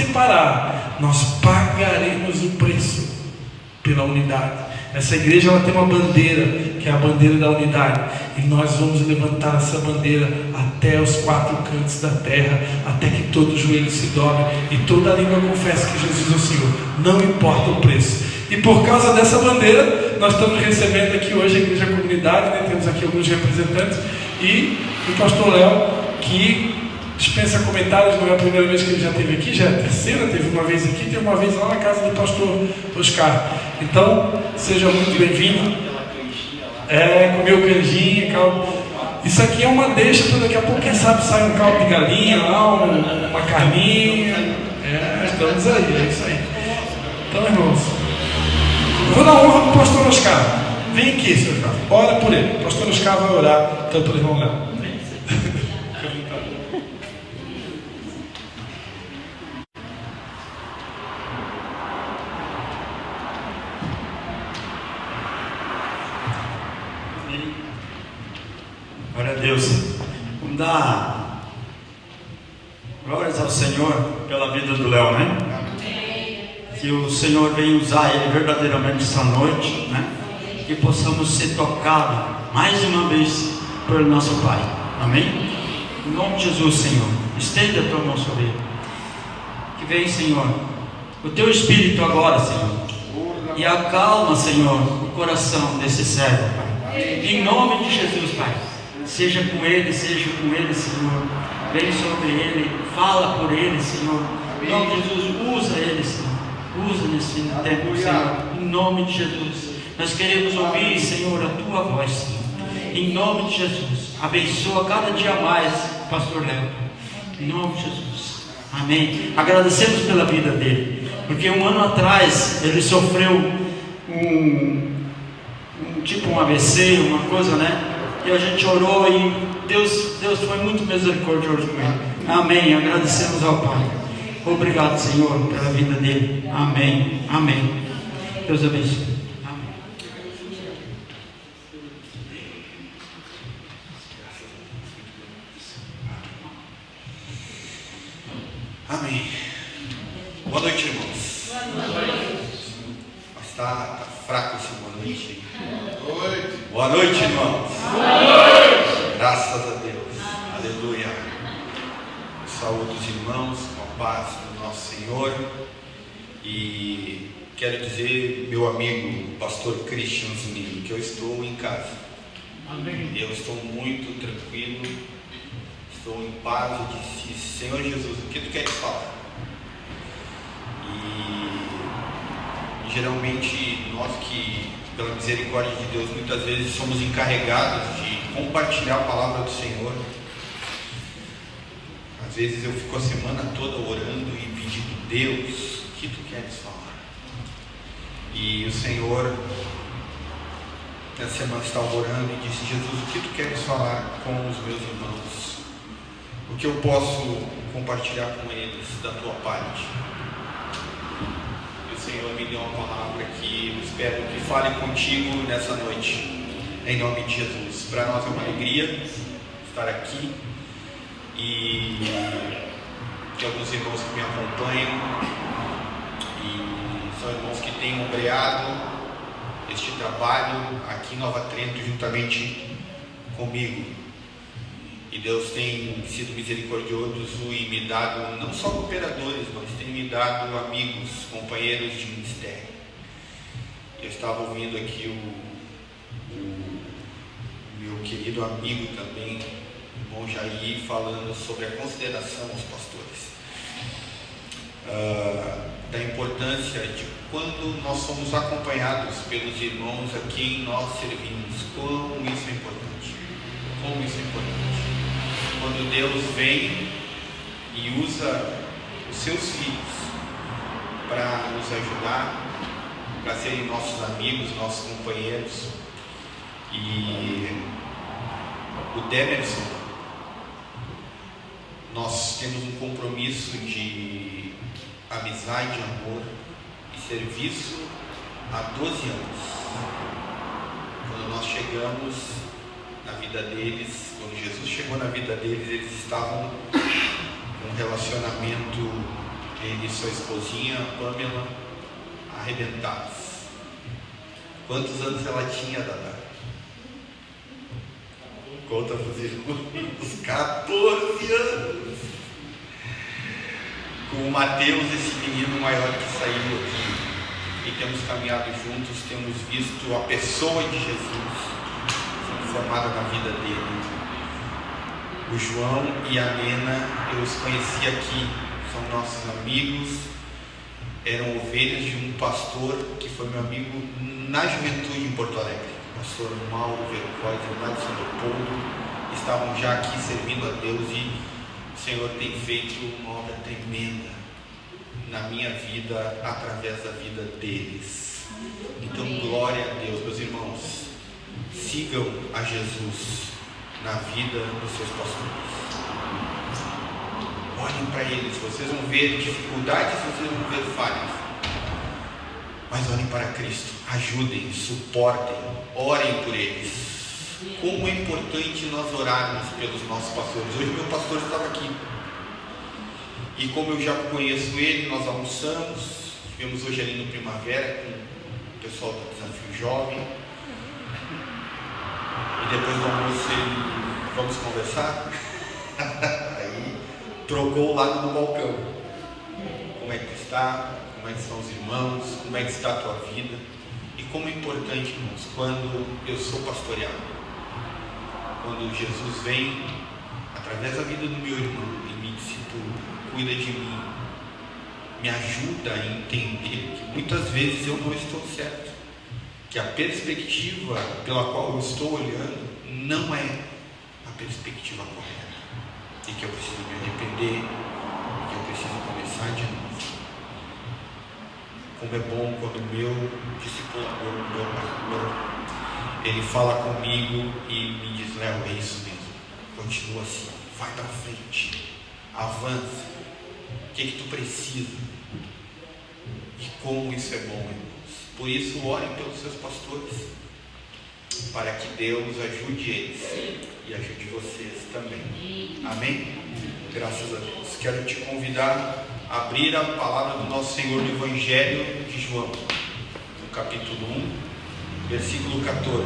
separar, nós pagaremos o preço pela unidade. Essa igreja ela tem uma bandeira, que é a bandeira da unidade, e nós vamos levantar essa bandeira até os 4 cantos da terra, até que todo joelho se dobre e toda língua confesse que Jesus é o Senhor, não importa o preço. E por causa dessa bandeira, nós estamos recebendo aqui hoje a igreja comunidade, né? Temos aqui alguns representantes, e o pastor Léo, que dispensa comentários, não é a primeira vez que ele já esteve aqui, já é a terceira, teve uma vez aqui, teve uma vez lá na casa do pastor Oscar. Então, seja muito bem-vindo. Comeu canjinha, caldo. Isso aqui é uma deixa para daqui a pouco, quem sabe sai um caldo de galinha lá, uma carninha. Estamos aí, é isso aí. Então, irmãos, eu vou dar honra para o pastor Oscar. Vem aqui, senhor Oscar. Ora por ele. O pastor Oscar vai orar tanto pelo irmão Léo. Glória a Deus. Vamos dar glórias ao Senhor pela vida do Léo, né? Que o Senhor venha usar ele verdadeiramente esta noite, né? Que possamos ser tocados mais uma vez pelo nosso Pai. Amém? Em nome de Jesus, Senhor, estende a tua mão sobre ele. Que vem, Senhor, o teu Espírito agora, Senhor, e acalma, Senhor, o coração desse servo, Pai. Em nome de Jesus, Pai. Seja com ele, Senhor. Vem sobre ele, fala por ele, Senhor. Em nome de Jesus, usa ele, Senhor. Usa nesse tempo, Senhor. Em nome de Jesus. Nós queremos ouvir, Senhor, a tua voz, Senhor. Em nome de Jesus. Abençoa cada dia mais, pastor Léo. Em nome de Jesus. Amém. Agradecemos pela vida dele. Porque um ano atrás ele sofreu um AVC, uma coisa, né? E a gente orou e Deus foi muito misericordioso com ele. Amém. Agradecemos ao Pai. Obrigado, Senhor, pela vida dele. Amém. Amém. Deus abençoe. Amém. Amém. Boa noite, irmãos. Boa noite. Mas está fraco esse boa noite. Boa noite, irmãos. Boa noite. Graças a Deus. Aleluia. Saúde os irmãos com a paz do nosso Senhor. E quero dizer, meu amigo, pastor Christian Zunino, que eu estou em casa. Amém. Eu estou muito tranquilo. Estou em paz. Eu disse, Senhor Jesus, o que tu queres falar? E geralmente nós que, pela misericórdia de Deus, muitas vezes somos encarregados de compartilhar a palavra do Senhor. Às vezes eu fico a semana toda orando e pedindo, Deus, o que tu queres falar? E o Senhor, essa semana, estava orando e disse, Jesus, o que tu queres falar com os meus irmãos? O que eu posso compartilhar com eles da tua parte? O Senhor me deu uma palavra que eu espero que fale contigo nessa noite, em nome de Jesus. Para nós é uma alegria estar aqui e tem alguns irmãos que me acompanham e são irmãos que têm ombreado este trabalho aqui em Nova Trento juntamente comigo. E Deus tem sido misericordioso e me dado não só cooperadores, mas tem me dado amigos, companheiros de ministério. Eu estava ouvindo aqui o meu querido amigo também, o irmão Jair, falando sobre a consideração aos pastores. Da importância de quando nós somos acompanhados pelos irmãos a quem nós servimos, como isso é importante. Como isso é importante. Quando Deus vem e usa os seus filhos para nos ajudar, para serem nossos amigos, nossos companheiros. E o Demerson, nós temos um compromisso de amizade, amor e serviço há 12 anos. Quando nós chegamos na vida deles, quando Jesus chegou na vida deles, eles estavam com um relacionamento Ele e sua esposinha, Pamela, arrebentados. Quantos anos ela tinha, Dada? Conta para os irmãos. 14 anos. Com o Mateus, esse menino maior que saiu aqui, e temos caminhado juntos, temos visto a pessoa de Jesus sendo formada na vida dele. O João e a Nena, eu os conheci aqui, são nossos amigos, eram ovelhas de um pastor que foi meu amigo na juventude em Porto Alegre, o pastor Mauro Vercoide, lá de São Leopoldo. Estavam já aqui servindo a Deus e o Senhor tem feito uma obra tremenda na minha vida, através da vida deles. Então, glória a Deus, meus irmãos, sigam a Jesus na vida dos seus pastores. Olhem para eles, vocês vão ver dificuldades, vocês vão ver falhas, mas olhem para Cristo, ajudem, suportem, orem por eles. Como é importante nós orarmos pelos nossos pastores. Hoje meu pastor estava aqui, e como eu já conheço ele, nós almoçamos, estivemos hoje ali no Primavera com o pessoal do Desafio Jovem, e depois do almoço ele, vamos conversar? Aí trocou o lado do balcão. Como é que está? Como é que estão os irmãos? Como é que está a tua vida? E como é importante, irmãos, quando eu sou pastoreado, quando Jesus vem através da vida do meu irmão e me discipula, cuida de mim, me ajuda a entender que muitas vezes eu não estou certo, que a perspectiva pela qual eu estou olhando não é a perspectiva correta, e que eu preciso me arrepender, e que eu preciso começar de novo. Como é bom quando o meu discipulador, o meu pastor, ele fala comigo e me diz: Léo, é isso mesmo, continua assim, vai para frente, avança, o que tu precisa? E como isso é bom, irmãos. Por isso, orem pelos seus pastores, para que Deus ajude eles e ajude vocês também. Amém? Graças a Deus. Quero te convidar a abrir a palavra do nosso Senhor no Evangelho de João, no capítulo 1, versículo 14.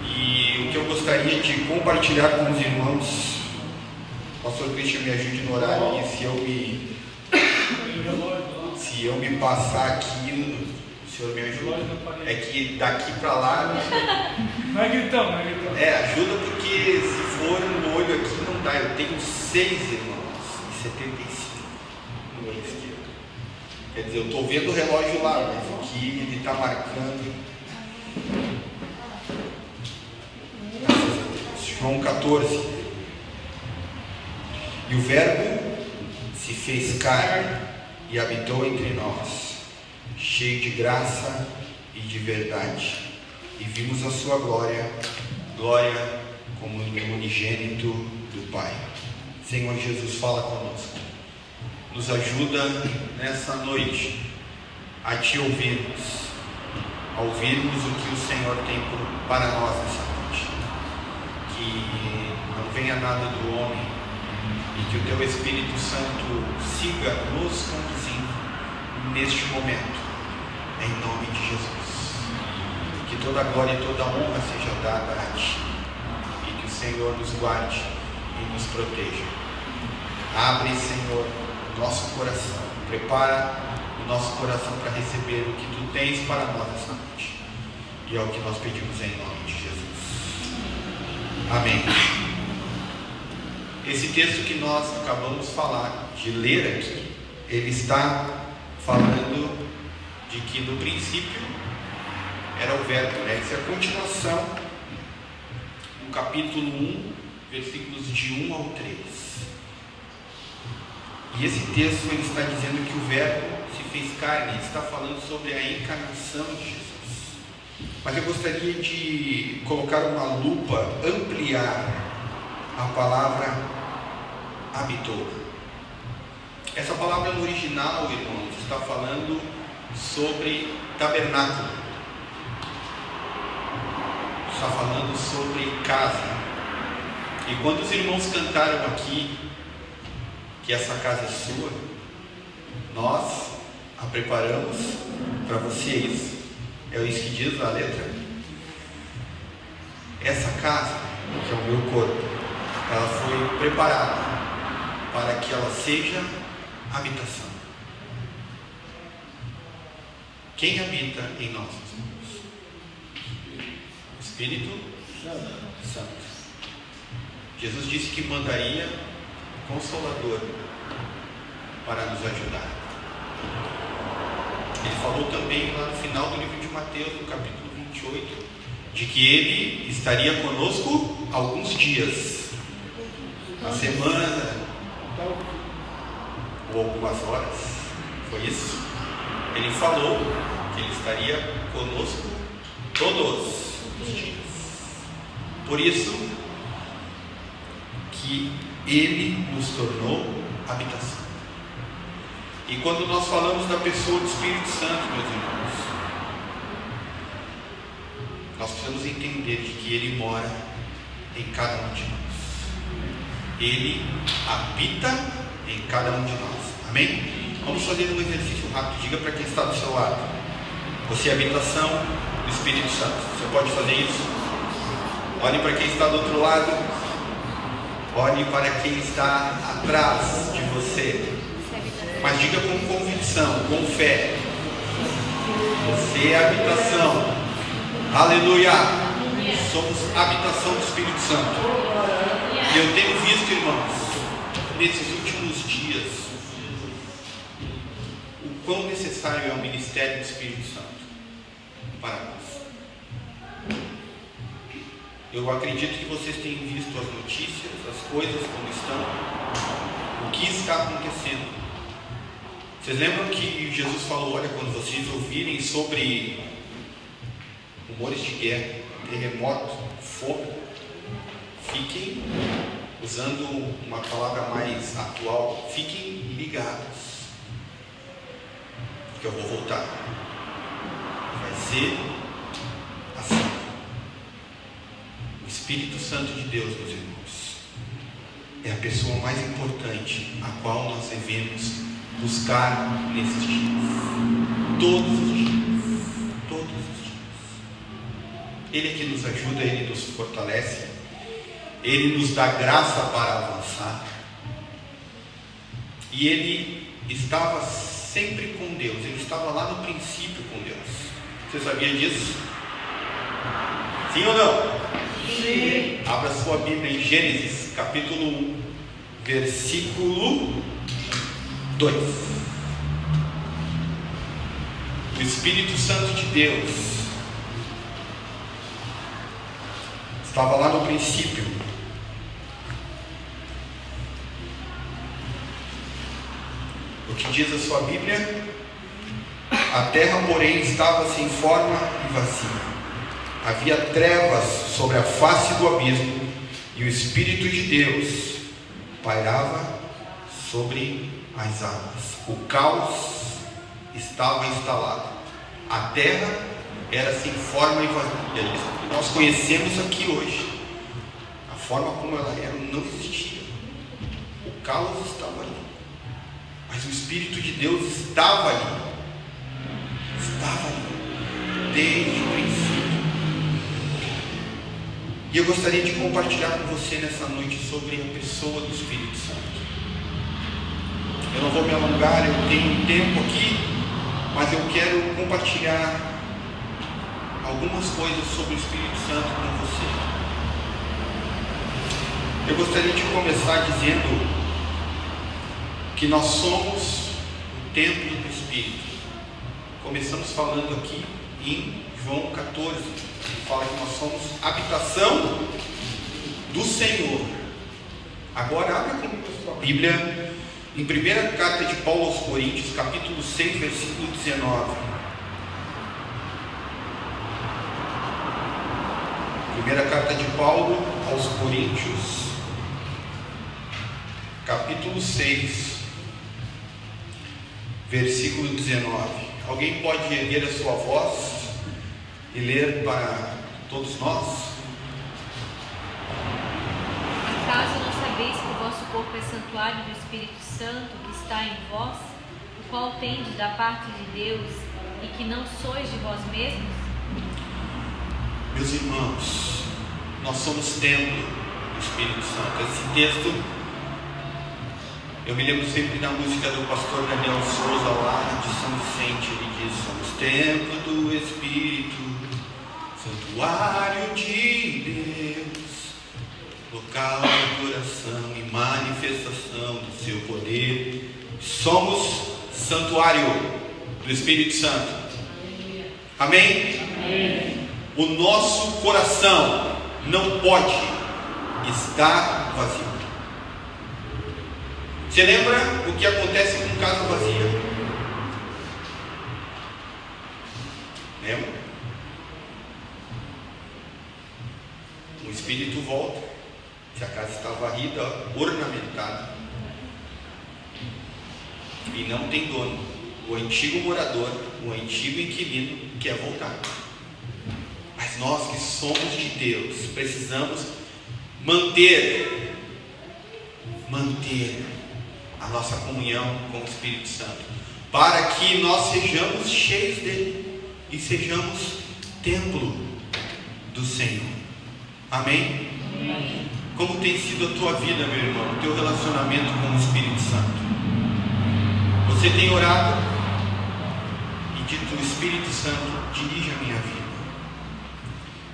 E o que eu gostaria de compartilhar com os irmãos, o pastor Cristian me ajude no horário, e se eu me passar aqui, o senhor me ajuda. É que daqui para lá Vai gritando. ajuda, porque se for no olho aqui não dá. Eu tenho 6 irmãos e 75 no olho esquerdo. Quer dizer, eu estou vendo o relógio lá, mas aqui ele está marcando. Graças a Deus. João 14. E o Verbo se fez carne e habitou entre nós, cheio de graça e de verdade, e vimos a sua glória, glória como do unigênito do Pai. Senhor Jesus, fala conosco, nos ajuda nessa noite a te ouvirmos, a ouvirmos o que o Senhor tem para nós nessa noite, que não venha nada do homem, e que o teu Espírito Santo siga nos conduzindo neste momento, em nome de Jesus. Que toda a glória e toda a honra seja dada a ti, e que o Senhor nos guarde e nos proteja. Abre, Senhor, o nosso coração, prepara o nosso coração para receber o que tu tens para nós essa noite, e é o que nós pedimos em nome de Jesus. Amém. Esse texto que nós acabamos de ler aqui, ele está falando de que no princípio era o Verbo, né? Essa é a continuação no capítulo 1, versículos de 1 ao 3. E esse texto ele está dizendo que o Verbo se fez carne, ele está falando sobre a encarnação de Jesus. Mas eu gostaria de colocar uma lupa, ampliar a palavra habitou. Essa palavra no original, irmãos, está falando sobre tabernáculo, está falando sobre casa. E quando os irmãos cantaram aqui, que essa casa é sua, nós a preparamos para vocês. É isso que diz a letra. Essa casa, que é o meu corpo, ela foi preparada para que ela seja habitação. Quem habita em nós, meus irmãos? O Espírito Santo. Jesus disse que mandaria o Consolador para nos ajudar. Ele falou também lá no final do livro de Mateus, no capítulo 28, de que Ele estaria conosco alguns dias, a semana, ou algumas horas. Foi isso? Ele falou que Ele estaria conosco todos os dias. Por isso que Ele nos tornou habitação. E quando nós falamos da pessoa do Espírito Santo, meus irmãos, nós precisamos entender de que Ele mora em cada um de nós. Ele habita em cada um de nós. Amém? Vamos fazer um exercício rápido. Diga para quem está do seu lado: você é habitação do Espírito Santo. Você pode fazer isso? Olhe para quem está do outro lado. Olhe para quem está atrás de você. Mas diga com convicção, com fé: você é habitação. Aleluia! Somos habitação do Espírito Santo. E eu tenho visto, irmãos, nesses últimos dias, o quão necessário é o ministério do Espírito Santo para nós. Eu acredito que vocês tenham visto as notícias, as coisas como estão, o que está acontecendo. Vocês lembram que Jesus falou: olha, quando vocês ouvirem sobre rumores de guerra, terremoto, fogo, fiquem, usando uma palavra mais atual, fiquem ligados, porque eu vou voltar. Vai ser assim. O Espírito Santo de Deus, meus irmãos, é a pessoa mais importante a qual nós devemos buscar nesses dias. Todos os dias. Todos os dias. Ele é que nos ajuda, Ele nos fortalece, Ele nos dá graça para avançar. E Ele estava sempre com Deus. Ele estava lá no princípio com Deus. Você sabia disso? Sim ou não? Sim. Abra sua Bíblia em Gênesis, capítulo 1, versículo 2. O Espírito Santo de Deus estava lá no princípio. O que diz a sua Bíblia? A terra, porém, estava sem forma e vazia. Havia trevas sobre a face do abismo, e o Espírito de Deus pairava sobre as águas. O caos estava instalado. A terra era sem forma e vazia. Isso que nós conhecemos aqui hoje. A forma como ela era não existia. O caos estava ali. Mas o Espírito de Deus estava ali. Estava ali. Desde o princípio. E eu gostaria de compartilhar com você nessa noite sobre a pessoa do Espírito Santo. Eu não vou me alongar, eu tenho tempo aqui, mas eu quero compartilhar algumas coisas sobre o Espírito Santo com você. Eu gostaria de começar dizendo que nós somos o templo do Espírito. Começamos falando aqui em João 14, que fala que nós somos habitação do Senhor. Agora abra comigo a sua Bíblia em primeira carta de Paulo aos Coríntios, capítulo 6, versículo 19. Primeira carta de Paulo aos Coríntios, capítulo 6, versículo 19. Alguém pode erguer a sua voz e ler para todos nós? Acaso não sabeis que o vosso corpo é santuário do Espírito Santo que está em vós, o qual tendes da parte de Deus, e que não sois de vós mesmos? Meus irmãos, nós somos templo do Espírito Santo. Esse texto, eu me lembro sempre da música do pastor Daniel Souza, lá de São Vicente. Ele diz: somos templo do Espírito, santuário de Deus, local de adoração e manifestação do seu poder. Somos santuário do Espírito Santo. Amém? Amém. O nosso coração não pode estar vazio. Você lembra o que acontece com casa vazia? Lembra? O espírito volta. Se a casa está varrida, ornamentada, e não tem dono, o antigo morador, o antigo inquilino quer voltar. Mas nós que somos de Deus precisamos manter a nossa comunhão com o Espírito Santo, para que nós sejamos cheios dele e sejamos templo do Senhor. Amém? Amém. Como tem sido a tua vida, meu irmão, o teu relacionamento com o Espírito Santo? Você tem orado e dito: o Espírito Santo dirige a minha vida.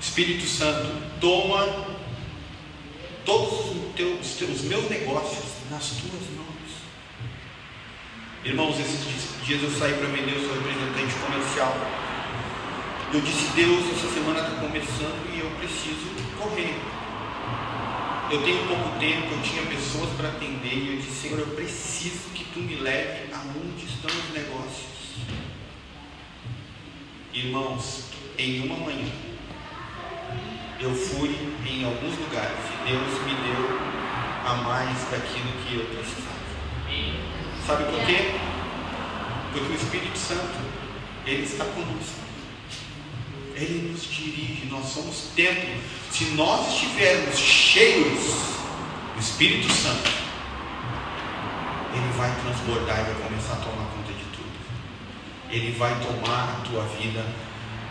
Espírito Santo, toma todos os meus negócios nas tuas mãos. Irmãos, esses dias eu saí para vender, eu sou representante comercial. Eu disse: Deus, essa semana está começando e eu preciso correr. Eu tenho pouco tempo, eu tinha pessoas para atender e eu disse: Senhor, eu preciso que tu me leve aonde estão os negócios. Irmãos, em uma manhã eu fui em alguns lugares e Deus me deu a mais daquilo que eu precisava. Sabe por quê? Porque o Espírito Santo, Ele está conosco. Ele nos dirige, nós somos templo. Se nós estivermos cheios do Espírito Santo, Ele vai transbordar e vai começar a tomar conta de tudo. Ele vai tomar a tua vida,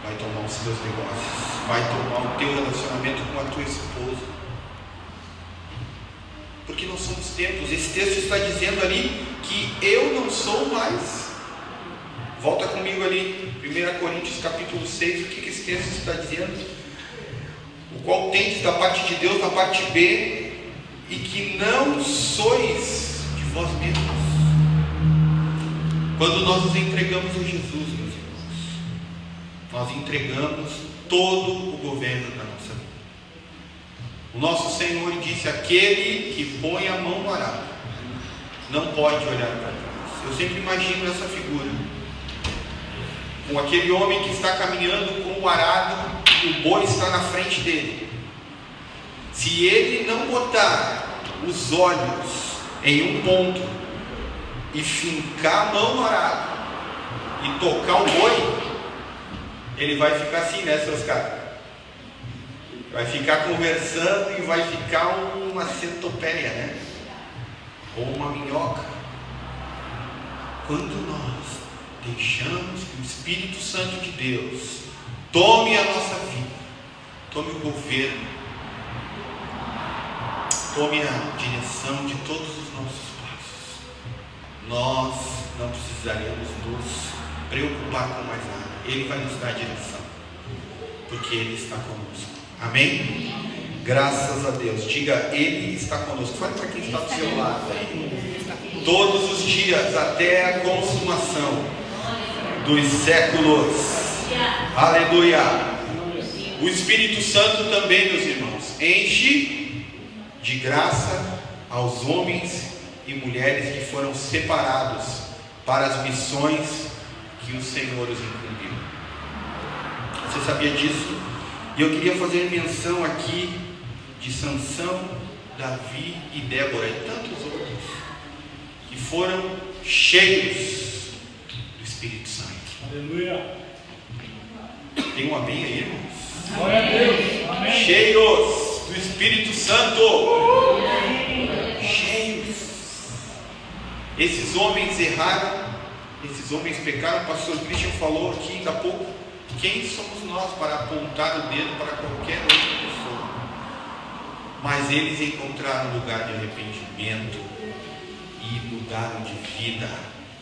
vai tomar os teus negócios, vai tomar o teu relacionamento com a tua esposa. Porque nós somos templos. Esse texto está dizendo ali que eu não sou mais. Volta comigo ali, 1 Coríntios capítulo 6, o que esse texto está dizendo? O qual tendes da parte de Deus, na parte B, e que não sois de vós mesmos. Quando nós nos entregamos a Jesus, meus irmãos, nós entregamos todo o governo da nossa vida. O nosso Senhor disse: aquele que põe a mão no arado não pode olhar para trás. Eu sempre imagino essa figura, com aquele homem que está caminhando com o arado e o boi está na frente dele. Se ele não botar os olhos em um ponto e fincar a mão no arado e tocar o boi, ele vai ficar assim, né, seus caras? Vai ficar conversando e vai ficar uma centopeia, né? Ou uma minhoca. Quando nós deixamos que o Espírito Santo de Deus tome a nossa vida, tome o governo, tome a direção de todos os nossos passos, nós não precisaremos nos preocupar com mais nada. Ele vai nos dar a direção, porque Ele está conosco. Amém? Graças a Deus. Diga: Ele está conosco. Fale para quem está do seu lado aí. Todos os dias, até a consumação dos séculos. Aleluia. O Espírito Santo também, meus irmãos, enche de graça aos homens e mulheres que foram separados para as missões que o Senhor os incumbiu. Você sabia disso? E eu queria fazer menção aqui de Sansão, Davi e Débora e tantos outros que foram cheios do Espírito Santo. Aleluia. Tem um amém aí, irmãos? Glória a Deus. Amém. Cheios do Espírito Santo. Cheios. Esses homens erraram, esses homens pecaram. O pastor Christian falou aqui ainda há pouco: quem somos nós para apontar o dedo para qualquer outra pessoa? Mas eles encontraram lugar de arrependimento e mudaram de vida,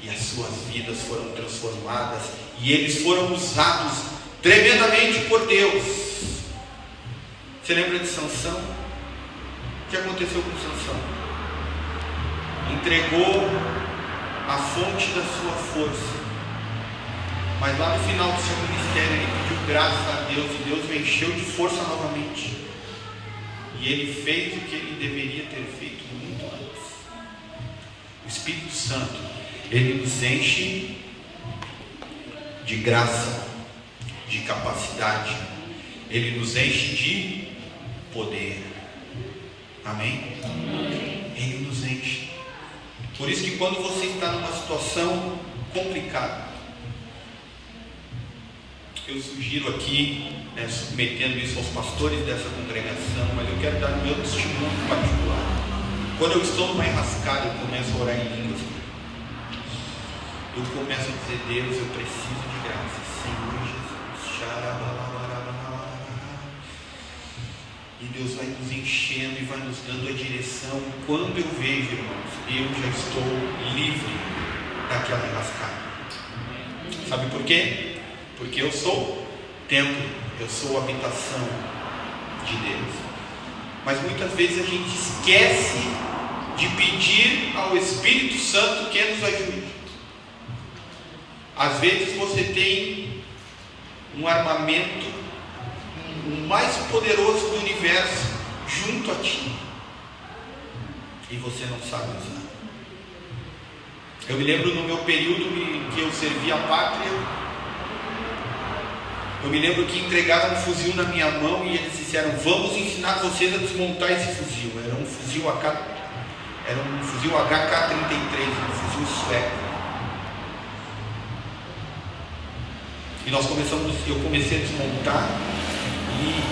e as suas vidas foram transformadas, e eles foram usados tremendamente por Deus. Você lembra de Sansão? O que aconteceu com Sansão? Entregou a fonte da sua força, mas lá no final do seu ministério ele pediu graças a Deus, e Deus o encheu de força novamente, e ele fez o que ele deveria ter feito muito antes. O Espírito Santo, ele nos enche de graça, de capacidade, ele nos enche de poder. Amém? Ele nos enche. Por isso que quando você está numa situação complicada, eu sugiro aqui, submetendo isso aos pastores dessa congregação, mas eu quero dar o meu testemunho particular. Quando eu estou numa enrascada, eu começo a orar em línguas. Eu começo a dizer: Deus, eu preciso de graça. Senhor Jesus, xarabalabarabalabara. E Deus vai nos enchendo e vai nos dando a direção. Quando eu vejo, irmãos, eu já estou livre daquela enrascada. Sabe por quê? Porque eu sou templo, eu sou habitação de Deus. Mas muitas vezes a gente esquece de pedir ao Espírito Santo que nos ajude. Às vezes você tem um armamento, o mais poderoso do universo, junto a ti, e você não sabe usar. Eu me lembro no meu período em que eu servi a pátria, eu me lembro que entregaram um fuzil na minha mão e eles disseram: vamos ensinar vocês a desmontar esse fuzil. Era um fuzil HK-33, um fuzil sueco. E eu comecei a desmontar,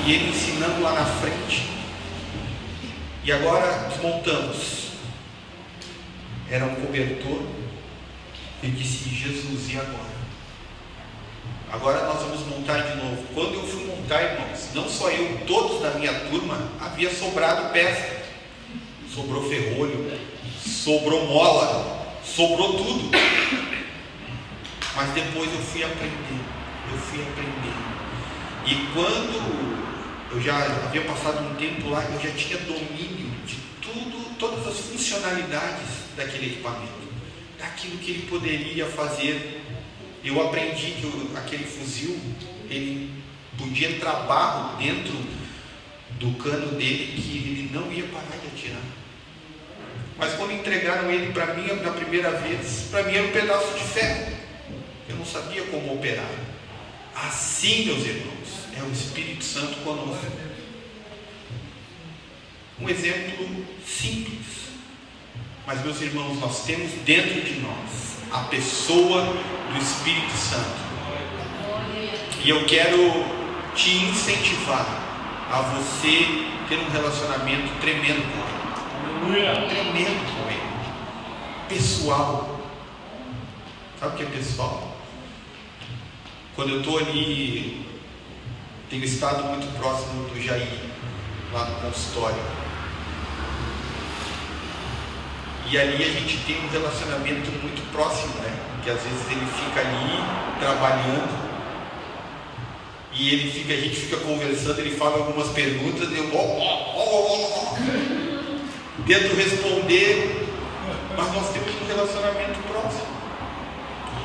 e ele ensinando lá na frente. E agora desmontamos. Era um cobertor. Eu disse: Jesus, e agora? Agora nós vamos montar de novo. Quando eu fui montar, irmãos, não só eu, todos da minha turma, havia sobrado peça. Sobrou ferrolho, sobrou mola, sobrou tudo. Mas depois eu fui aprender. E quando eu já havia passado um tempo lá, eu já tinha domínio de tudo, todas as funcionalidades daquele equipamento, daquilo que ele poderia fazer. Eu aprendi que aquele fuzil, ele podia entrar barro dentro do cano dele, que ele não ia parar de atirar. Mas quando entregaram ele para mim na primeira vez, para mim era um pedaço de ferro. Eu não sabia como operar. Assim, meus irmãos, é o Espírito Santo conosco. Um exemplo simples, mas, meus irmãos, nós temos dentro de nós a pessoa do Espírito Santo, e eu quero te incentivar a você ter um relacionamento tremendo com Ele. Tremendo com Ele. Pessoal. Sabe o que é pessoal? Quando eu estou ali, tenho estado muito próximo do Jair, lá no consultório. E ali a gente tem um relacionamento muito próximo, né? Que às vezes ele fica ali trabalhando, e a gente fica conversando, ele fala algumas perguntas, e eu tento responder, mas nós temos um relacionamento próximo.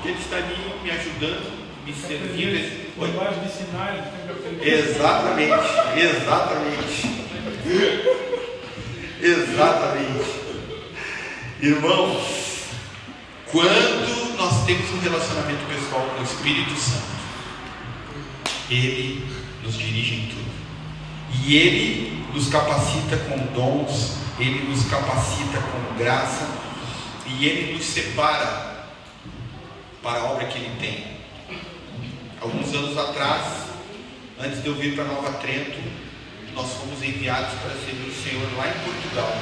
Ele está ali me ajudando, me servindo. Linguagem de sinais. Exatamente. Irmãos, quando nós temos um relacionamento pessoal com o Espírito Santo, Ele nos dirige em tudo, e Ele nos capacita com dons, Ele nos capacita com graça, e Ele nos separa para a obra que Ele tem. Alguns anos atrás, antes de eu vir para Nova Trento, nós fomos enviados para servir o Senhor lá em Portugal.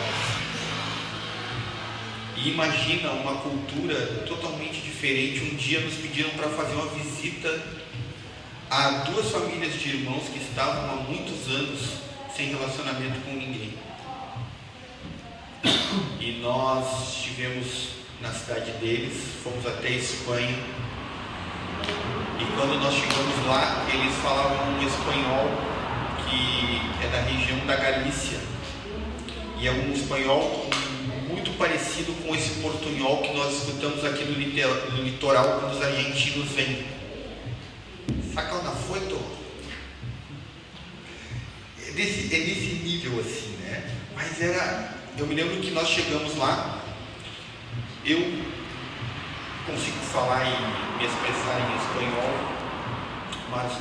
E imagina uma cultura totalmente diferente. Um dia nos pediram para fazer uma visita a 2 famílias de irmãos que estavam há muitos anos sem relacionamento com ninguém. E nós estivemos na cidade deles, fomos até Espanha. E quando nós chegamos lá, eles falavam um espanhol que é da região da Galícia. E é um espanhol muito parecido com esse portunhol que nós escutamos aqui no litoral quando os argentinos vêm. Saca onde foi, tô? É desse nível assim, né? Mas eu me lembro que nós chegamos lá, eu consigo falar e me expressar em espanhol, mas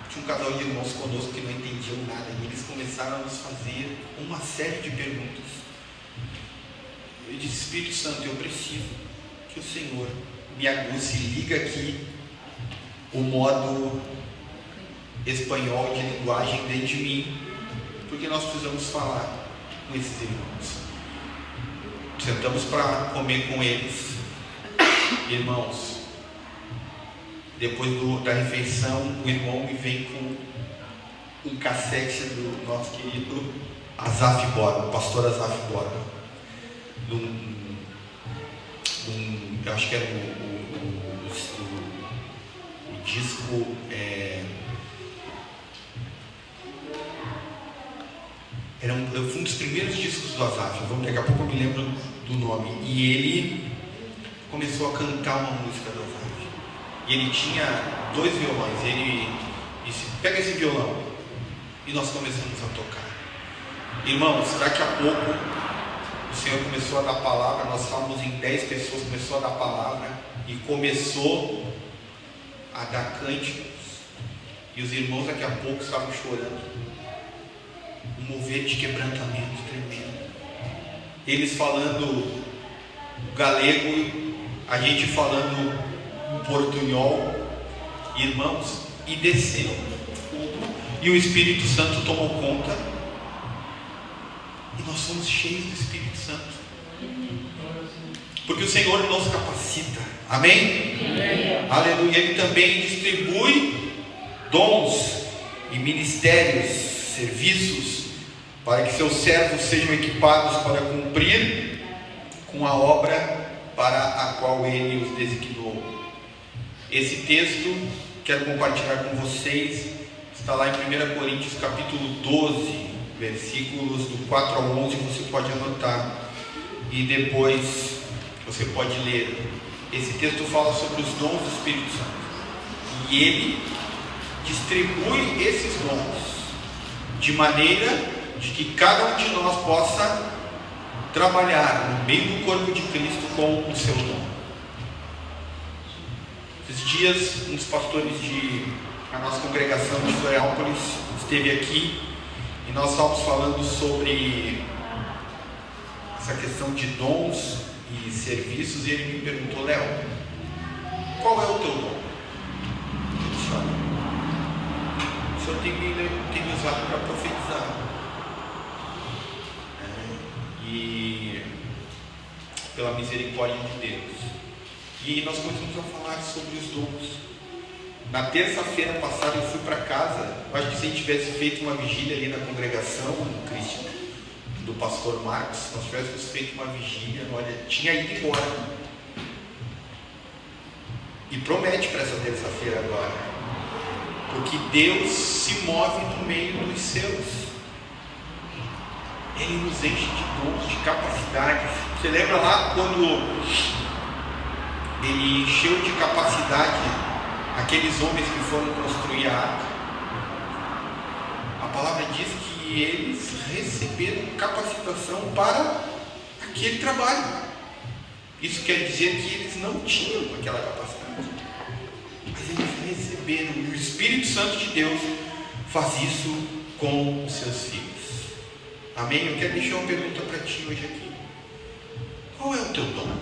tinha um casal de irmãos conosco que não entendiam nada e eles começaram a nos fazer uma série de perguntas. Eu disse: Espírito Santo, eu preciso que o Senhor me aguce, liga aqui o modo espanhol de linguagem dentro de mim, porque nós precisamos falar com esses irmãos. Sentamos para comer com eles. Irmãos, depois da refeição, o irmão me vem com um cassete do nosso querido Azaf Borba, o pastor Azaf Borba, eu acho que era o disco foi um dos primeiros discos do Azaf. Daqui a pouco eu me lembro do nome. E ele começou a cantar uma música do Azaf. E ele tinha 2 violões. Ele disse: pega esse violão. E nós começamos a tocar. Irmãos, daqui a pouco o Senhor começou a dar palavra. Nós estávamos em 10 pessoas, começou a dar palavra e começou a dar cânticos. E os irmãos daqui a pouco estavam chorando. Um mover de quebrantamento tremendo. Eles falando galego, a gente falando portunhol, irmãos, e desceu. E o Espírito Santo tomou conta. E nós somos cheios do Espírito Santo. Porque o Senhor nos capacita. Amém? Amém. Aleluia. Ele também distribui dons e ministérios, serviços, para que seus servos sejam equipados para cumprir com a obra para a qual Ele os designou. Esse texto quero compartilhar com vocês, está lá em 1 Coríntios capítulo 12, versículos do 4 ao 11, você pode anotar e depois você pode ler. Esse texto fala sobre os dons do Espírito Santo e Ele distribui esses dons de maneira de que cada um de nós possa trabalhar no meio do corpo de Cristo com o seu dom. Esses dias, um dos pastores da nossa congregação de Florianópolis esteve aqui e nós estávamos falando sobre essa questão de dons e serviços e ele me perguntou: Léo, qual é o teu dom? Eu disse: olha, o Senhor tem me usado para profetizar. E pela misericórdia de Deus. E nós começamos a falar sobre os dons. Na terça-feira passada eu fui para casa. Eu acho que se a gente tivesse feito uma vigília ali na congregação, Cristian, do pastor Marcos, nós tivéssemos feito uma vigília, olha, tinha ido embora. E promete para essa terça-feira agora, porque Deus se move no meio dos seus. Ele nos enche de dons, de capacidades. Você lembra lá quando Ele encheu de capacidade aqueles homens que foram construir a arca? A palavra diz que eles receberam capacitação para aquele trabalho. Isso quer dizer que eles não tinham aquela capacidade, mas eles receberam. E o Espírito Santo de Deus faz isso com os seus filhos. Amém? Eu quero deixar uma pergunta para ti hoje aqui. Qual é o teu dom?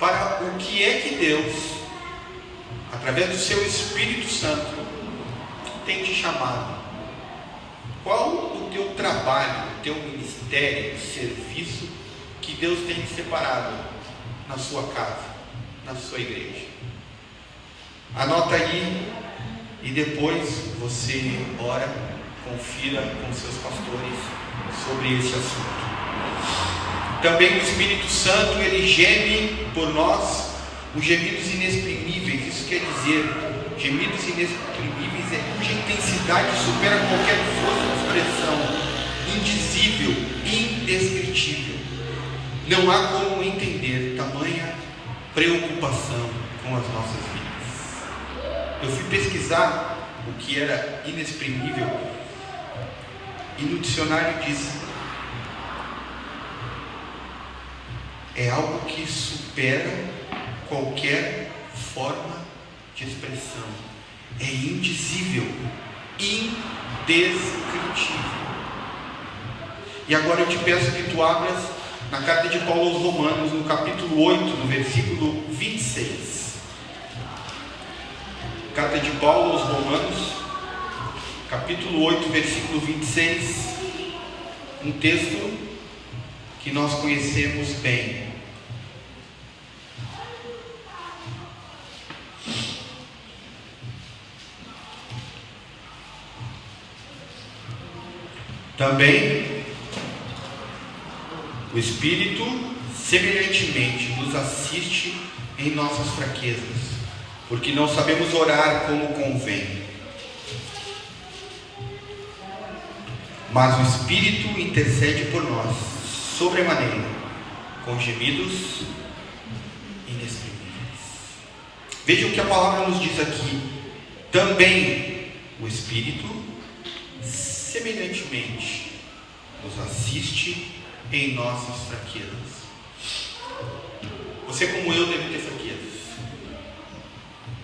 Para o que é que Deus, através do seu Espírito Santo, tem te chamado? Qual o teu trabalho, o teu ministério, o serviço que Deus tem separado na sua casa, na sua igreja. Anota aí e depois você ora, confira com seus pastores sobre esse assunto. Também o Espírito Santo, ele geme por nós os gemidos inexprimíveis. Isso quer dizer, gemidos inexprimíveis é cuja intensidade supera qualquer força de expressão, indizível, indescritível. Não há como entender tamanha preocupação com as nossas vidas. Eu fui pesquisar o que era inexprimível e no dicionário diz: é algo que supera qualquer forma de expressão. É indizível, indescritível. E agora eu te peço que tu abras na carta de Paulo aos Romanos, no capítulo 8, no versículo 26. Carta de Paulo aos Romanos, capítulo 8, versículo 26. Um texto que nós conhecemos bem. Também o Espírito semelhantemente nos assiste em nossas fraquezas, porque não sabemos orar como convém. Mas o Espírito intercede por nós sobremaneira, com gemidos inexprimíveis. Vejam o que a palavra nos diz aqui. Também o Espírito semelhantemente nos assiste em nossas fraquezas. Você, como eu, deve ter fraquezas.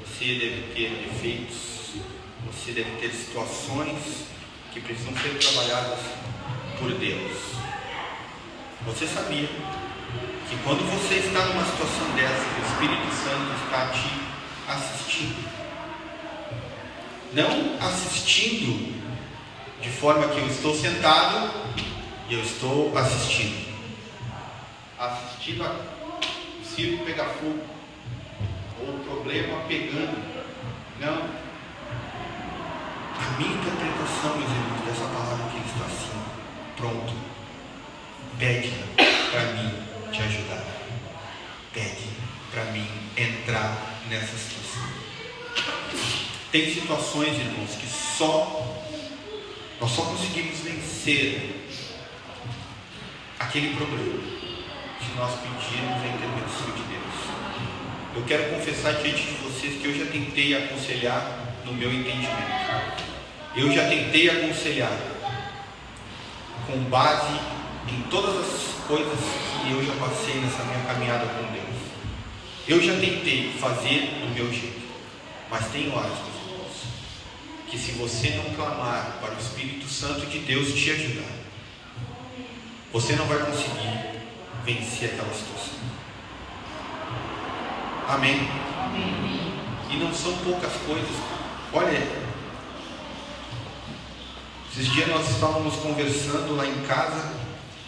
Você deve ter defeitos. Você deve ter situações que precisam ser trabalhadas por Deus. Você sabia que quando você está numa situação dessa, o Espírito Santo está te assistindo? Não assistindo de forma que eu estou sentado e eu estou assistindo o circo pegar fogo, ou o problema pegando. Não. A minha interpretação, meus irmãos, dessa palavra que está assim: pronto, pede para mim te ajudar, pede para mim entrar nessa situação. Tem situações, irmãos, que nós só conseguimos vencer aquele problema se nós pedirmos a intervenção de Deus. Eu quero confessar diante de vocês que eu já tentei aconselhar no meu entendimento. Eu já tentei aconselhar com base em todas as coisas que eu já passei nessa minha caminhada com Deus. Eu já tentei fazer do meu jeito, mas tem horas, meus irmãos, que se você não clamar para o Espírito Santo de Deus te ajudar, você não vai conseguir vencer aquela situação. Amém? Amém. E não são poucas coisas. Olha, esses dias nós estávamos conversando lá em casa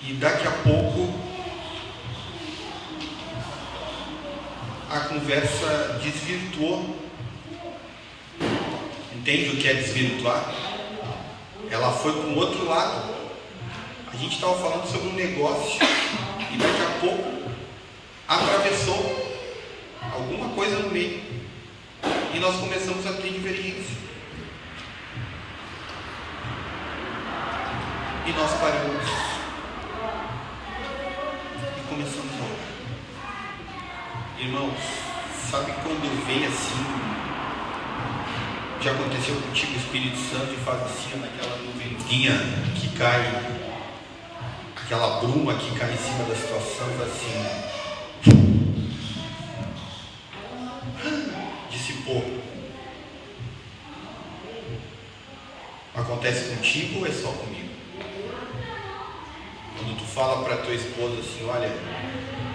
e daqui a pouco a conversa desvirtuou. Entende o que é desvirtuar? Ela foi para um outro lado. A gente estava falando sobre um negócio e daqui a pouco atravessou alguma coisa no meio e nós começamos a ter divergência. E nós paramos e começamos a orar. Irmãos, sabe quando vem assim? Já aconteceu contigo, o Espírito Santo e faz assim, naquela nuvenzinha que cai, aquela bruma que cai em cima da situação, faz assim, dissipou. Acontece contigo ou é só comigo? Quando tu fala para tua esposa assim: olha,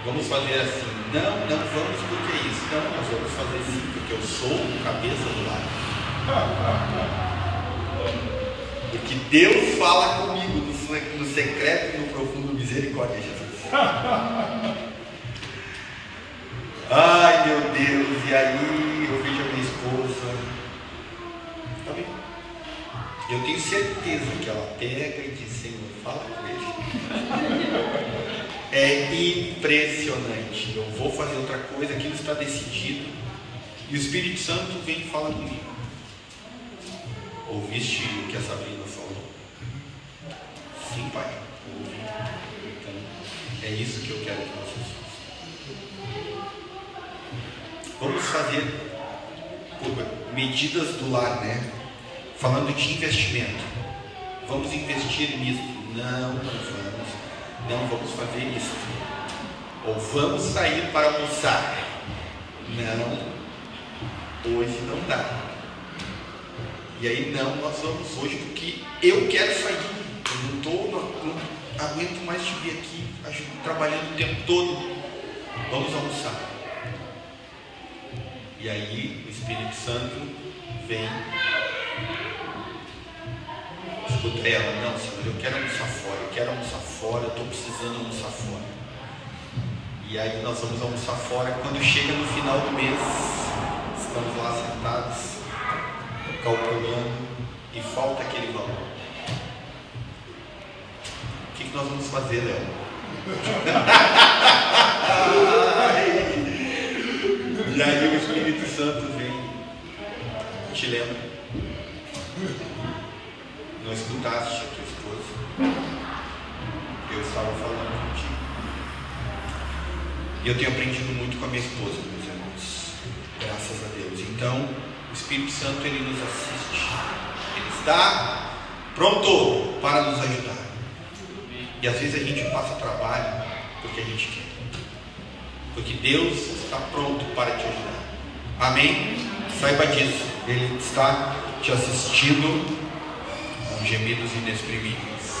vamos fazer assim. Não vamos porque é isso. Não, nós vamos fazer assim porque eu sou o cabeça do lar. Porque Deus fala comigo no secreto e no profundo, misericórdia, Jesus. Ai, meu Deus, e aí eu vejo a minha esposa. Tá bem? Eu tenho certeza que ela pega e diz: Senhor, fala com ele. É impressionante. Eu vou fazer outra coisa, aquilo está decidido. E o Espírito Santo vem e fala comigo. Ouviste o que a Sabrina falou? Sim, pai. Ouvi. Então, é isso que eu quero que vocês façam. Vamos fazer medidas do lar, né? Falando de investimento. Vamos investir nisso. Não vamos fazer isso. Ou vamos sair para almoçar. Não, hoje não dá. E aí nós vamos hoje porque eu quero sair. Eu não aguento mais te ver aqui trabalhando o tempo todo. Vamos almoçar. E aí o Espírito Santo vem. Escuta ela: não, Senhor, eu quero almoçar fora, eu estou precisando almoçar fora. E aí nós vamos almoçar fora. Quando chega no final do mês, estamos lá sentados, calculando, e falta aquele valor. O que nós vamos fazer, Léo? E aí o Espírito Santo vem, te lembra? Não escutaste a tua esposa? Eu estava falando contigo. E eu tenho aprendido muito com a minha esposa, meus irmãos. Graças a Deus. Então, o Espírito Santo, ele nos assiste. Ele está pronto para nos ajudar. E às vezes a gente passa trabalho porque a gente quer. Porque Deus está pronto para te ajudar. Amém? Saiba disso. Ele está te assistindo com gemidos inexprimíveis.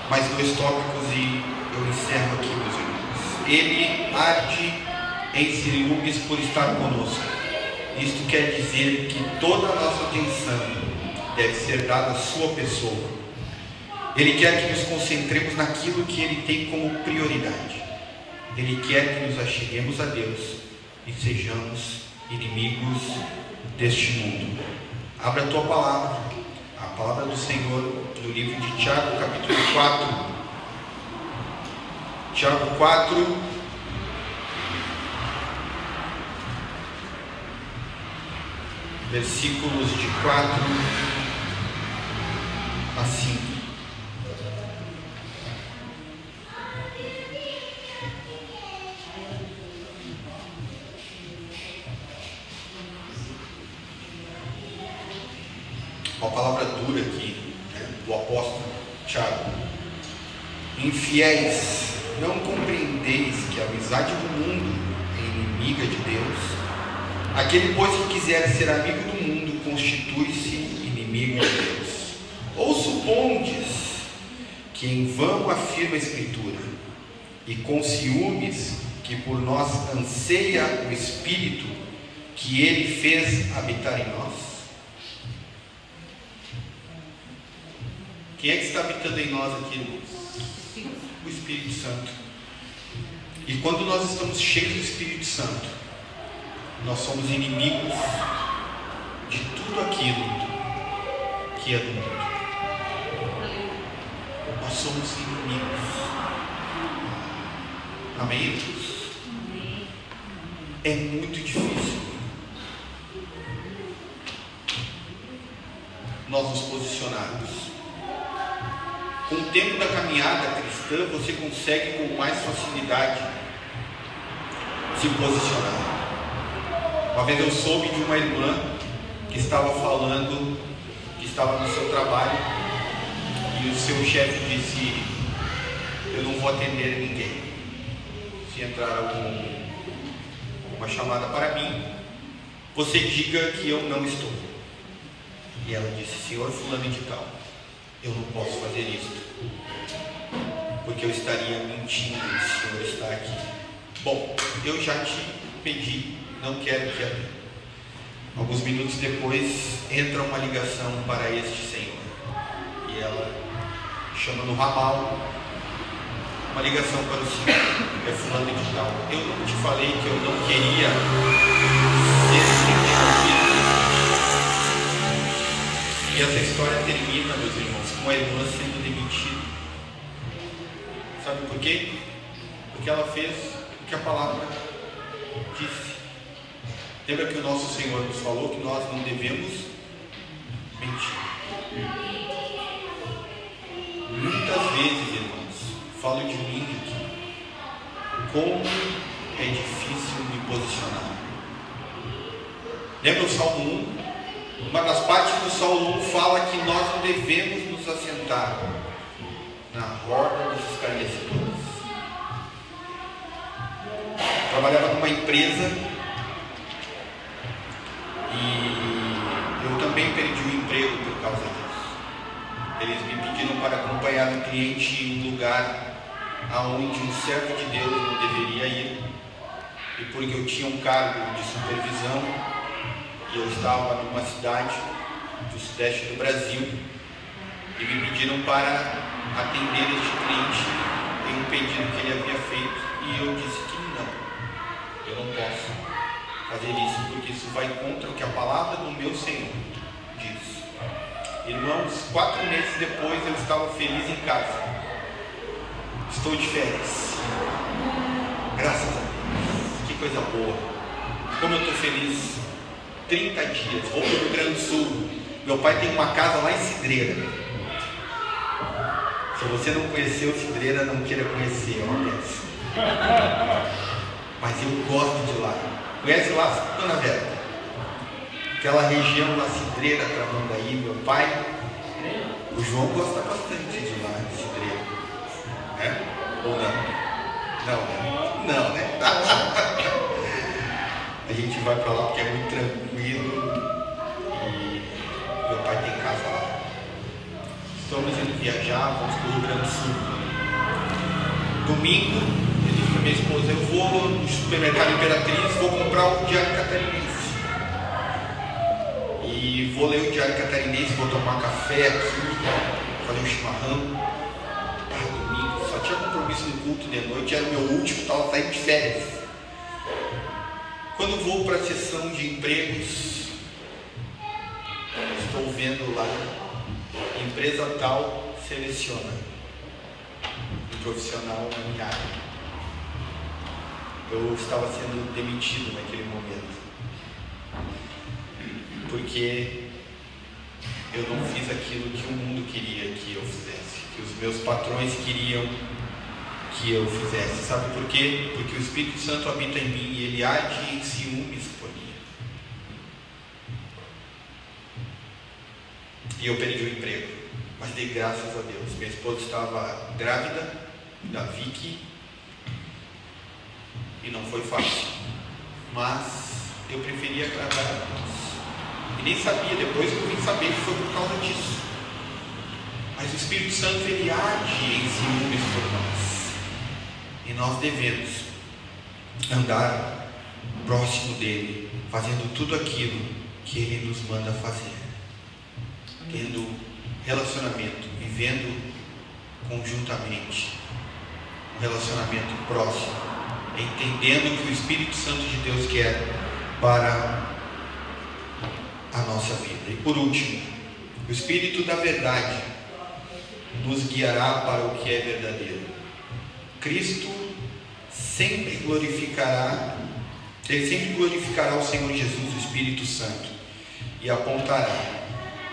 Mais 2 tópicos e eu encerro aqui, meus irmãos. Ele arde em ciúmes por estar conosco. Isto quer dizer que toda a nossa atenção deve ser dada à sua pessoa. Ele quer que nos concentremos naquilo que Ele tem como prioridade. Ele quer que nos acheguemos a Deus e sejamos inimigos deste mundo. Abra a tua palavra, a palavra do Senhor, no livro de Tiago, capítulo 4. Tiago 4, versículos de 4 a 5. Uma palavra dura aqui, né, do apóstolo Tiago. Infiéis, não compreendeis que a amizade do mundo é inimiga de Deus? Aquele, pois, que quiser ser amigo do mundo, constitui-se inimigo de Deus. Ou supondes que em vão afirma a Escritura, e com ciúmes que por nós anseia o Espírito que Ele fez habitar em nós? Quem é que está habitando em nós aqui, irmãos? O Espírito Santo. E quando nós estamos cheios do Espírito Santo, nós somos inimigos de tudo aquilo que é do mundo. Nós somos inimigos. Amém, irmãos? É muito difícil nós nos posicionarmos. Com o tempo da caminhada cristã, você consegue com mais facilidade se posicionar. Uma vez eu soube de uma irmã que estava falando, que estava no seu trabalho, e o seu chefe disse: eu não vou atender ninguém. Se entrar uma chamada para mim, você diga que eu não estou. E ela disse: senhor fulano de tal, eu não posso fazer isso, porque eu estaria mentindo se o senhor está aqui. Bom, eu já te pedi, não quero que abra. Alguns minutos depois, entra uma ligação para este senhor, e ela chama no ramal, uma ligação para o Senhor. É fulano de tal. Eu não te falei que eu não queria ser interrompido. E essa história termina, meus irmãos, com a irmã sendo demitida. Sabe por quê? Porque ela fez o que a palavra disse. Lembra que o nosso Senhor nos falou que nós não devemos mentir. Muitas vezes, irmãos, falo de mim aqui, como é difícil me posicionar. Lembra o Salmo 1? Uma das partes do Salmo 1 fala que nós não devemos nos assentar na roda dos escarnecedores. Trabalhava numa empresa e eu também perdi o emprego por causa disso. Eles me pediram para acompanhar um cliente em um lugar aonde um servo de Deus não deveria ir, e porque eu tinha um cargo de supervisão e eu estava numa cidade do sudeste do Brasil, e me pediram para atender este cliente em um pedido que ele havia feito, e eu disse que não, eu não posso fazer isso, porque isso vai contra o que a palavra do meu Senhor diz. Irmãos, 4 meses depois eu estava feliz em casa. Estou de férias. Graças a Deus. Que coisa boa. Como eu estou feliz. 30 dias. Vou para o Rio Grande do Sul. Meu pai tem uma casa lá em Cidreira. Se você não conheceu Cidreira, não queira conhecer. É uma benção. Mas eu gosto de lá. Conhece lá, Dona Vera? Aquela região lá, Cidreira, Tramandaí, meu pai. O João gosta bastante de lá, de Cidreira. É? Ou não? Não, né? Não, né? A gente vai para lá porque é muito tranquilo e meu pai tem casa lá. Estamos indo viajar, vamos para o Rio Grande do Sul. Domingo, eu disse para minha esposa, eu vou no supermercado Imperatriz, vou comprar o Diário Catarinense. E vou ler o Diário Catarinense, vou tomar café aqui, fazer um chimarrão. Domingo, só tinha compromisso no culto de noite, era o meu último, estava saindo de férias. Quando vou para a sessão de empregos, estou vendo lá, empresa tal seleciona um profissional na minha área. Eu estava sendo demitido naquele momento, porque eu não fiz aquilo que o mundo queria que eu fizesse, que os meus patrões queriam que eu fizesse. Sabe por quê? Porque o Espírito Santo habita em mim e ele age em ciúmes por mim. E eu perdi o emprego, mas dei graças a Deus. Minha esposa estava grávida da Vicky e não foi fácil, mas eu preferia agradar a Deus. E nem sabia, depois que eu vim saber que foi por causa disso. Mas o Espírito Santo, ele age em ciúmes por nós. E nós devemos andar próximo dele, fazendo tudo aquilo que ele nos manda fazer. Tendo relacionamento, vivendo conjuntamente, um relacionamento próximo, entendendo o que o Espírito Santo de Deus quer para a nossa vida. E por último, o Espírito da verdade nos guiará para o que é verdadeiro. Cristo sempre glorificará o Senhor Jesus, o Espírito Santo, e apontará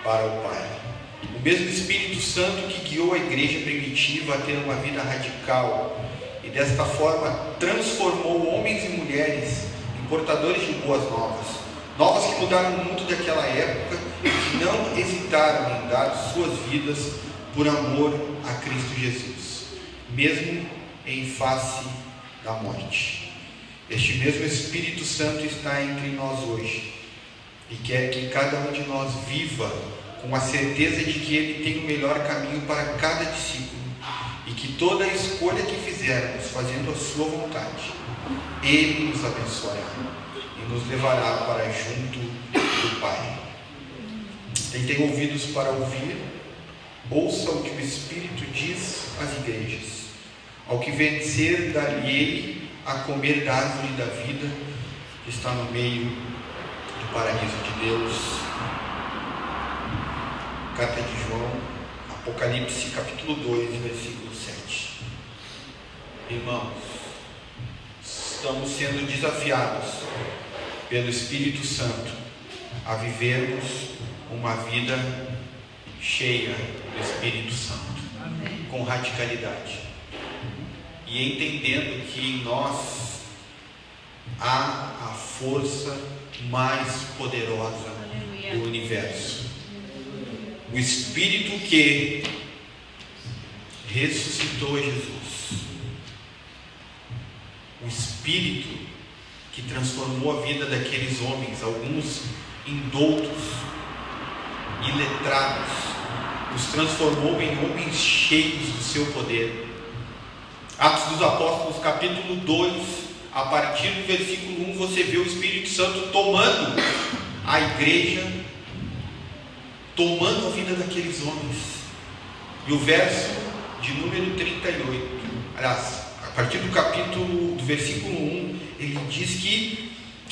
para o Pai. O mesmo Espírito Santo que guiou a igreja primitiva a ter uma vida radical e desta forma transformou homens e mulheres em portadores de boas novas, novas que mudaram o mundo daquela época e que não hesitaram em dar suas vidas por amor a Cristo Jesus, mesmo em face da morte. Este mesmo Espírito Santo está entre nós hoje e quer que cada um de nós viva com a certeza de que Ele tem o melhor caminho para cada discípulo e que toda a escolha que fizermos fazendo a sua vontade, Ele nos abençoará e nos levará para junto do Pai. Quem tem ouvidos para ouvir, ouça o que o Espírito diz às igrejas. Ao que vencer, dar-lhe-ei a comer da árvore da vida que está no meio do paraíso de Deus. Carta de João, Apocalipse capítulo 2, versículo 7. Irmãos, estamos sendo desafiados pelo Espírito Santo a vivermos uma vida cheia do Espírito Santo, com radicalidade, e entendendo que em nós há a força mais poderosa do universo. O Espírito que ressuscitou Jesus, o Espírito que transformou a vida daqueles homens, alguns indoutos, iletrados, os transformou em homens cheios do seu poder. Atos dos Apóstolos capítulo 2, a partir do versículo 1, você vê o Espírito Santo tomando a igreja, tomando a vida daqueles homens. E o verso de número 38, aliás, a partir do versículo 1, ele diz que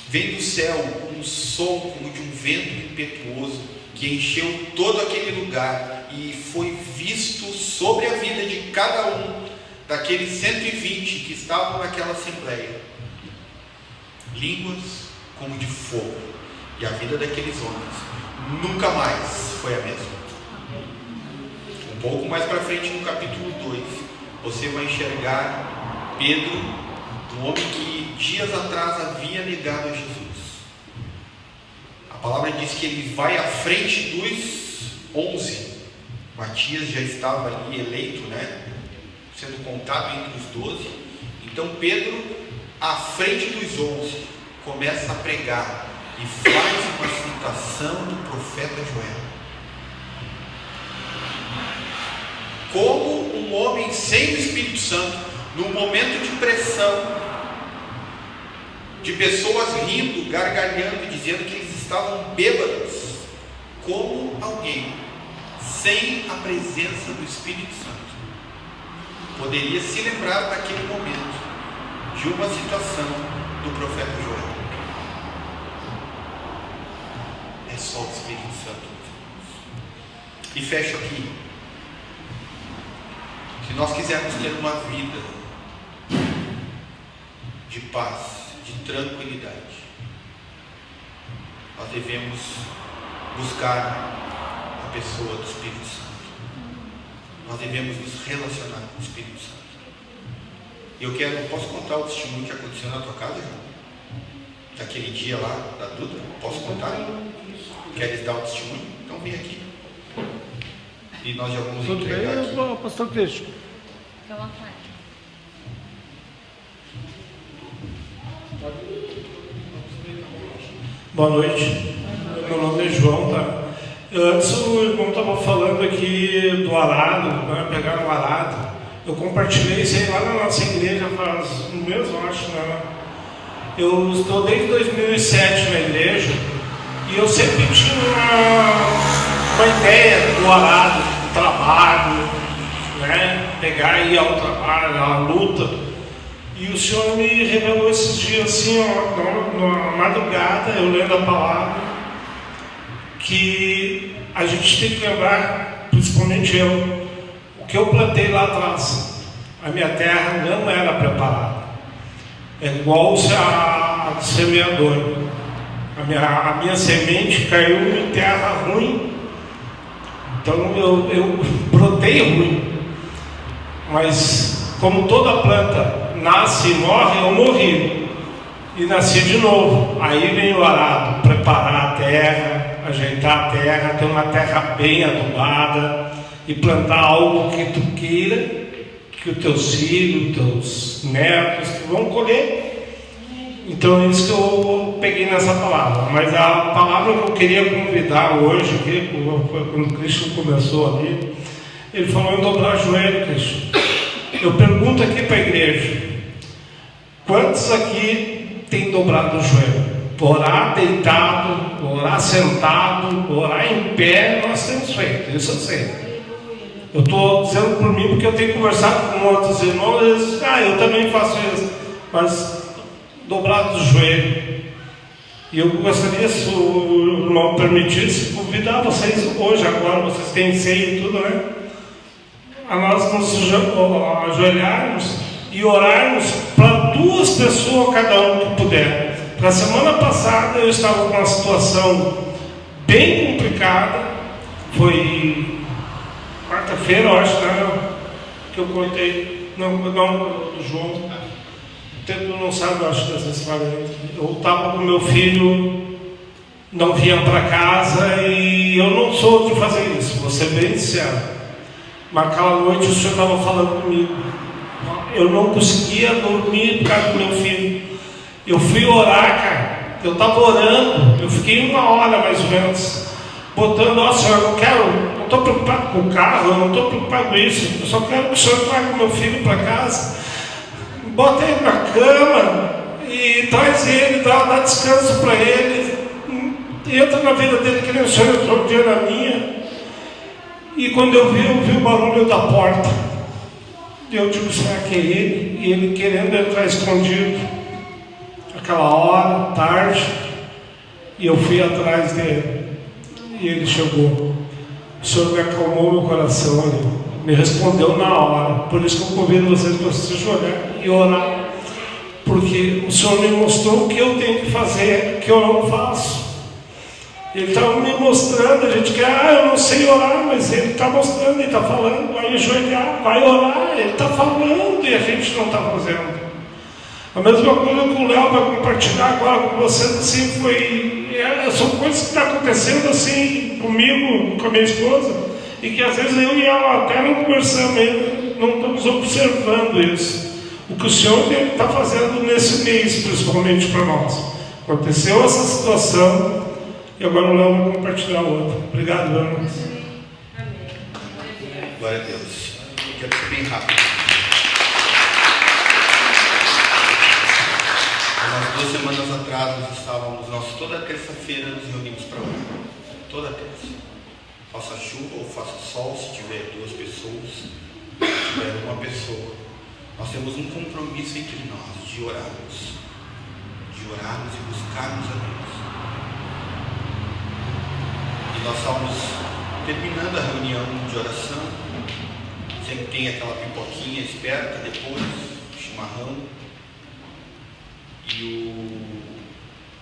vem do céu um som como de um vento impetuoso que encheu todo aquele lugar, e foi visto sobre a vida de cada um daqueles 120 que estavam naquela assembleia línguas como de fogo, e a vida daqueles homens nunca mais foi a mesma. Um pouco mais para frente, no capítulo 2, você vai enxergar Pedro, um homem que dias atrás havia negado a Jesus. A palavra diz que ele vai à frente dos 11. Matias já estava ali eleito, sendo contado entre os 12. Então Pedro, à frente dos 11, começa a pregar e faz uma citação do profeta Joel. Como um homem sem o Espírito Santo, num momento de pressão, de pessoas rindo, gargalhando, dizendo que eles estavam bêbados, como alguém sem a presença do Espírito Santo poderia se lembrar naquele momento de uma situação do profeta Joel? É só o Espírito Santo. E fecho aqui. Se nós quisermos ter uma vida de paz, de tranquilidade, nós devemos buscar a pessoa do Espírito Santo. Nós devemos nos relacionar com o Espírito Santo. E posso contar o testemunho que aconteceu na tua casa, irmão? Daquele dia lá da Duda? Posso contar? Queres dar o testemunho? Então vem aqui. E nós já vamos entregar aqui. Pastor Cristo. Fica à vontade. Boa noite. Meu nome é João, tá? Antes o irmão estava falando aqui do arado, pegar o arado. Eu compartilhei isso aí lá na nossa igreja faz um mês, eu acho, Eu estou desde 2007 na igreja e eu sempre tinha uma ideia do arado, do trabalho, pegar e ir ao trabalho, à luta. E o Senhor me revelou esses dias assim, na madrugada, eu lendo a palavra, que a gente tem que lembrar, principalmente eu, o que eu plantei lá atrás. A minha terra não era preparada. É igual a semeador. A minha semente caiu em terra ruim. Então eu brotei ruim. Mas como toda planta nasce e morre, eu morri. E nasci de novo. Aí vem o arado, preparar a terra, ajeitar a terra, ter uma terra bem adubada e plantar algo que tu queira, que os teus filhos, teus netos vão colher. Então é isso que eu peguei nessa palavra. Mas a palavra que eu queria convidar hoje, aqui, quando o Cristo começou ali, ele falou em dobrar joelho, Cristo. Eu pergunto aqui para a igreja: quantos aqui têm dobrado o joelho? Orar deitado, orar sentado, orar em pé, nós temos feito, isso eu sei. Eu estou dizendo por mim porque eu tenho conversado com outros irmãos, eles dizem, eu também faço isso, mas dobrado do joelho. E eu gostaria, se o irmão permitisse, convidar vocês hoje, agora, vocês têm ceia e tudo, né? A nós nos ajoelharmos e orarmos para 2 pessoas, cada um que puder. Para a semana passada eu estava com uma situação bem complicada, foi quarta-feira, eu acho, né, que eu contei, não, do João, tu não sabe, eu acho, dessa história. Eu estava com meu filho, não vinha para casa, e eu não sou de fazer isso, vou ser bem sincero. Mas aquela noite o senhor estava falando comigo, eu não conseguia dormir por causa do meu filho. Eu fui orar, cara, eu estava orando, eu fiquei 1 hora mais ou menos, botando, ó Senhor, eu não estou preocupado com o carro, eu não estou preocupado com isso, eu só quero que o Senhor traga o meu filho para casa, bota ele na cama e traz ele, dá descanso para ele, entra na vida dele que nem o Senhor entrou um dia na minha. E quando eu vi o barulho da porta, eu digo, será que é ele? E ele querendo entrar escondido, aquela hora, tarde, e eu fui atrás dele, e ele chegou. O Senhor me acalmou meu coração ali, me respondeu na hora. Por isso que eu convido vocês para se jogar e orar, porque o Senhor me mostrou o que eu tenho que fazer, que eu não faço. Ele estava me mostrando, a gente quer, eu não sei orar, mas ele está mostrando, ele está falando, vai ajoelhar, vai orar, ele está falando e a gente não está fazendo. A mesma coisa que o Léo vai compartilhar agora com vocês, assim, são coisas que estão acontecendo assim comigo, com a minha esposa, e que às vezes eu e ela até não conversamos ainda, não estamos observando isso. O que o Senhor está fazendo nesse mês, principalmente para nós. Aconteceu essa situação, e agora o Léo vai compartilhar outra. Obrigado, meu irmão. Glória a Deus. Eu quero ser bem rápido. Umas 2 semanas atrás nós toda terça-feira nos reunimos para orar. Toda terça. Faça chuva ou faça sol, se tiver 2 pessoas, se tiver 1 pessoa. Nós temos um compromisso entre nós de orarmos e buscarmos a Deus. E nós estamos terminando a reunião de oração, sempre tem aquela pipoquinha esperta depois, chimarrão, e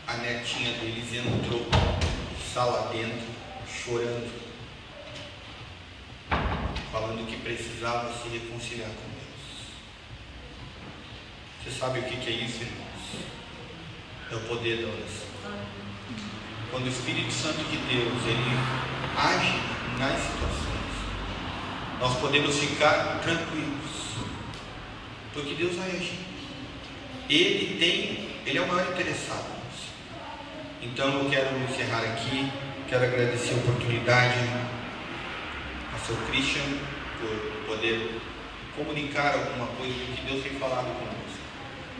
a netinha deles entrou, sala dentro, chorando, falando que precisava se reconciliar com Deus. Você sabe o que é isso, irmãos? É o poder da oração. Quando o Espírito Santo de Deus, ele age nas situações, nós podemos ficar tranquilos, porque Deus vai agir. Ele é o maior interessado nisso. Então eu quero encerrar aqui, quero agradecer a oportunidade ao seu Christian por poder comunicar alguma coisa do que Deus tem falado conosco.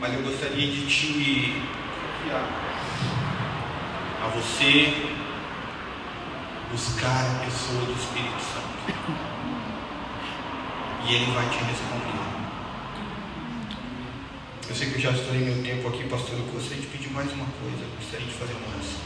Mas eu gostaria de te a você buscar a pessoa do Espírito Santo, e Ele vai te responder. Eu sei que eu já estourei meu tempo aqui, pastor. Eu gostaria de pedir mais uma coisa. Eu gostaria de fazer uma oração.